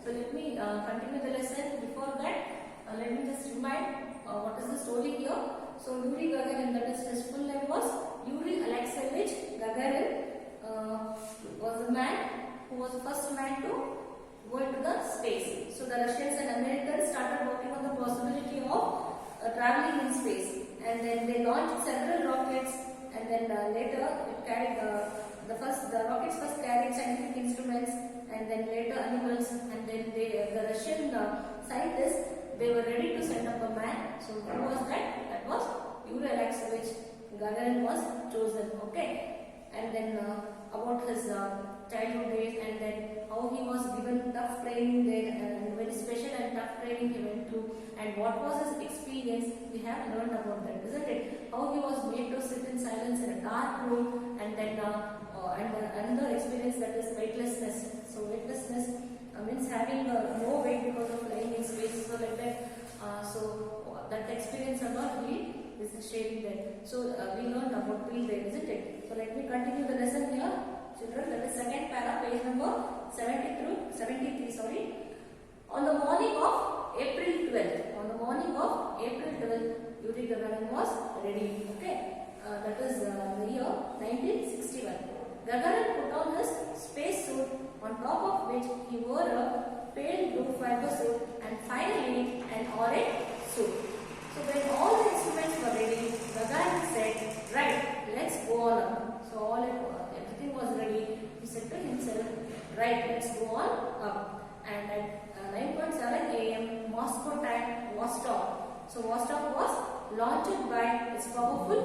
So let me continue the lesson. Before that, let me just remind what is the story here. So Yuri Gagarin, that is his full name was Yuri Alexeyevich Gagarin, was a man who was the first man to go into the space. So the Russians and Americans started working on the possibility of traveling in space, and then they launched several rockets, and then later it carried the rockets first carried scientific instruments, and then later animals, and then the Russian scientists, they were ready to send up a man. So who was that? That was Yuri Alexeyevich Gagarin was chosen. Okay, and then about his childhood days, and then how he was given tough training there, and very special and tough training he went through, and what was his experience. We have learned about that, isn't it? How he was made to sit in silence in a dark room, and then another experience, that is weightlessness. So weightlessness means having no weight because of flying in space. So like that. So that experience about he is sharing there. So we learned about till there, isn't it? So let me continue the lesson here, children. That is second para, page number 73. Sorry. On the morning of April 12th, Yuri Gagarin was ready. Okay, that is the year 1961. Gagarin put on his space suit, on top of which he wore a pale blue fiber suit, and finally an orange suit. So when all the instruments were ready, Gagarin said, "Right, let's go on up." So everything was ready. He said to himself, "Right, let's go on up." And at 9:07 a.m. Moscow time, Vostok. So Vostok was launched by its powerful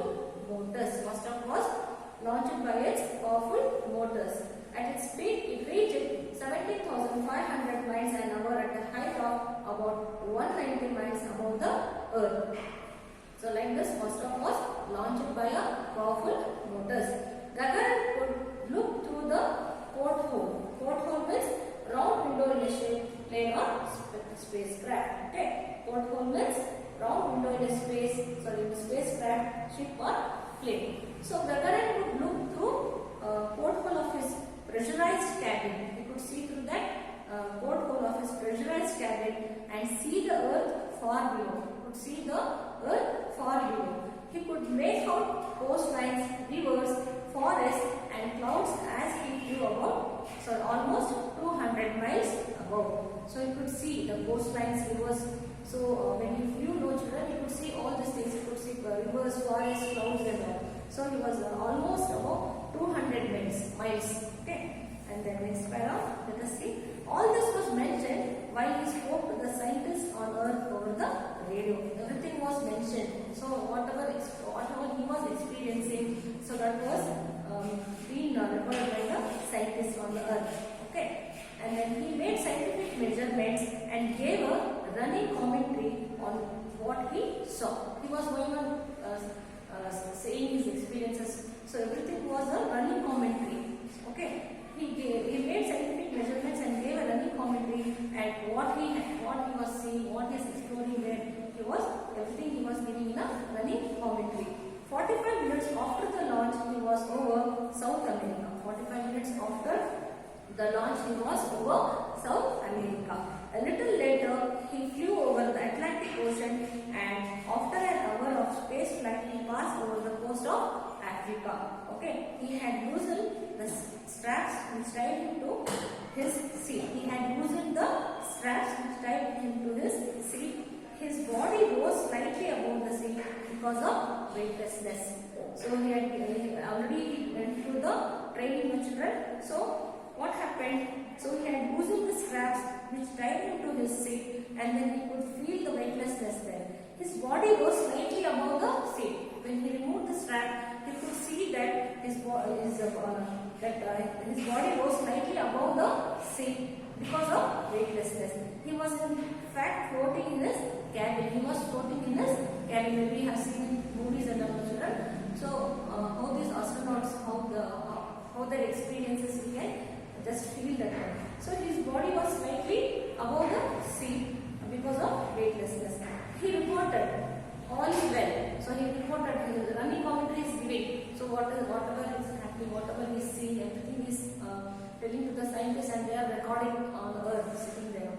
motors. At its peak, it reached 17,500 miles an hour at a height of about 190 miles above the Earth. So like this, Vostok was launched by a powerful motors. Gagarin could look through the porthole. Porthole means round window in a shape plane or spacecraft. Okay, porthole means round window in a spacecraft, ship or plane. So Gagarin could look through porthole of his pressurized cabin. He could see through that porthole of his pressurized cabin and see the Earth far below. He could make out coastlines, rivers, forests, and clouds as he flew about, so almost 200 miles above. So he could see the coastlines, rivers. So when he flew, children, he could see all these things. He could see rivers, forests, clouds, and all. So he was almost about 200 miles. Okay. And then next paragraph, let us see. All this was mentioned while he spoke to the scientists on Earth over the radio. Everything was mentioned. So whatever he was experiencing, so that was being recorded by the scientists on the Earth. Okay. And then he made scientific measurements and gave a running commentary on what he saw. He was going on saying his experiences. So everything was a running commentary. Okay. He made scientific measurements and gave a running commentary at what he was seeing, what he is exploring there. Everything he was giving in a running commentary. 45 minutes after the launch, he was over South America. 45 minutes after the launch, he was over South America. A little later, he flew over the Atlantic Ocean, and after an hour of space flight, he passed over the coast of Africa. Okay, he had loosened the straps which tied him to his seat. His body rose slightly above the seat because of weightlessness. So he had already went through the training, children. So what happened? So he had loosened the straps which tied him to his seat, and then he could feel the weightlessness there. His body rose slightly above the seat. When he removed the strap, he could see that his body rose slightly above the seat because of weightlessness. He was in fact floating in his cabin. Maybe we have seen in movies and other children. So how these astronauts, how their experiences, we can just feel that one. So his body was slightly above the seat because of weightlessness. He reported all is well. So he reported, his running commentary is giving. So whatever is happening, whatever he is seeing, everything is telling to the scientists, and they are recording on the Earth, sitting there.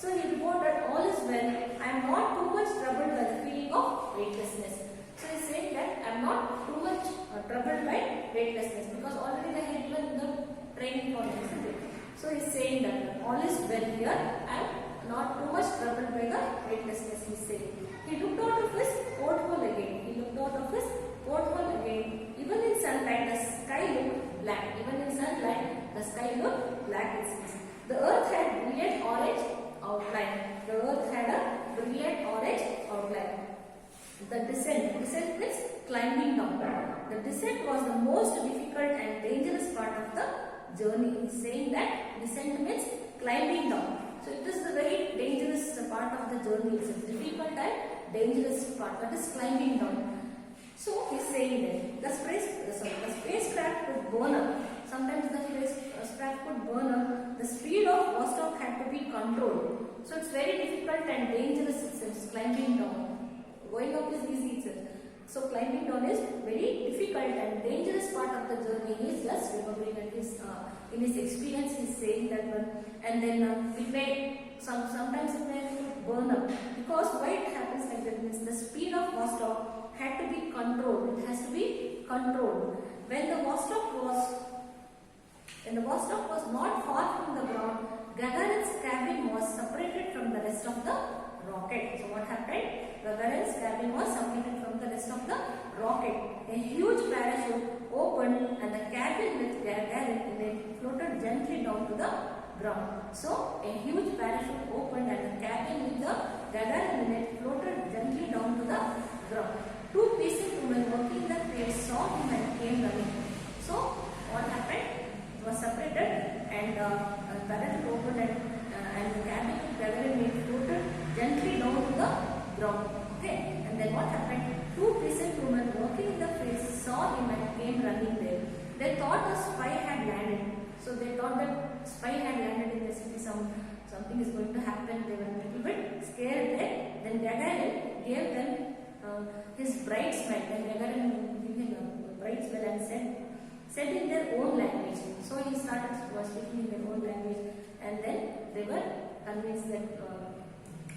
So he reported, all is well. I am not too much troubled by the feeling of weightlessness. So he is saying that I am not too much troubled by weightlessness, because already they had given the training for him, isn't it? So he is saying that all is well here. I am not too much troubled by the weightlessness, he is saying. He looked out of his porthole again. He looked out of his porthole again. Even in sunlight, the sky looked black. Even in sunlight, the sky looked black, it seems. The earth had brilliant orange outline. The earth had a brilliant orange outline. The descent means climbing down. The descent was the most difficult and dangerous part of the journey. He is saying that descent means climbing down. So it is the very dangerous part of the journey. It's a difficult and dangerous part, that is climbing down. So he is saying that the spacecraft could burn up. Sometimes the spacecraft could burn up. The speed of Vostok had to be controlled. So it's very difficult and dangerous itself, climbing down. Going up is easy itself. So climbing down is very difficult and dangerous part of the journey. He is just remembering that in his experience he is saying that one. And then it may sometimes it may burn up, because why it happens like that means the speed of Vostok had to be controlled. It has to be controlled. When the Vostok was not far from the ground, Gagarin's cabin was separated from the rest of the rocket. So what happened? Gagarin's cabin was separated from the rest of the rocket. A huge parachute opened and the cabin with Gagarin floated gently down to the ground. So a huge parachute opened and the cabin with the Gagarin floated gently down to the ground. Two peasant women working in the crate saw him and came running. So what happened? It was separated and parachute opened and the cabin with Gagarin floated gently down to the ground. Okay, and then what happened? Two peasant women working in the fields saw him and came running there. They thought a spy had landed. So they thought that spy had landed in the city. Something is going to happen. They were a little bit scared there. Then Gagarin gave them his bright smile. Then Gagarin gave him a bright smile and said in their own language. So he started speaking in their own language, and then they were convinced that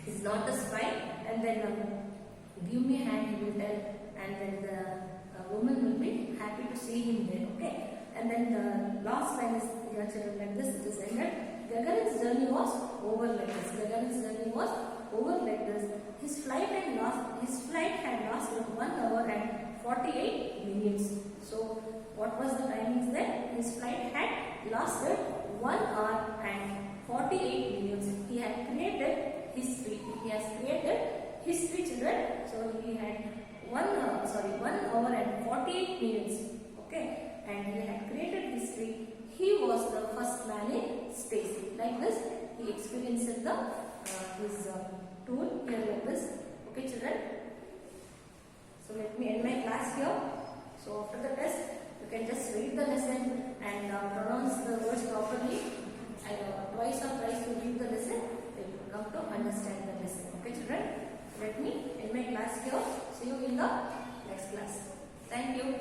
he's not a spy. And then give me a hand, he will tell, and then the woman will be happy to see him there. Okay. And then the last line is like this. It is ended. Gagarin's journey was over like this. Gagarin's journey was over like this. His flight had lasted 1 hour and 48 minutes. So what was the timings there? His flight had lasted 1 hour and 48 minutes. He had created history. He has created history, children. So he had 1 hour and 48 minutes. Okay. And he had created history. He was the first man in space. Like this, he experienced his tool here like this. Okay, children. So let me end my class here. So after the test, you can just read the lesson and pronounce the words properly. And twice or thrice to read the lesson, you will come to understand the lesson. Okay, children. Let me end my class here. See you in the next class. Thank you.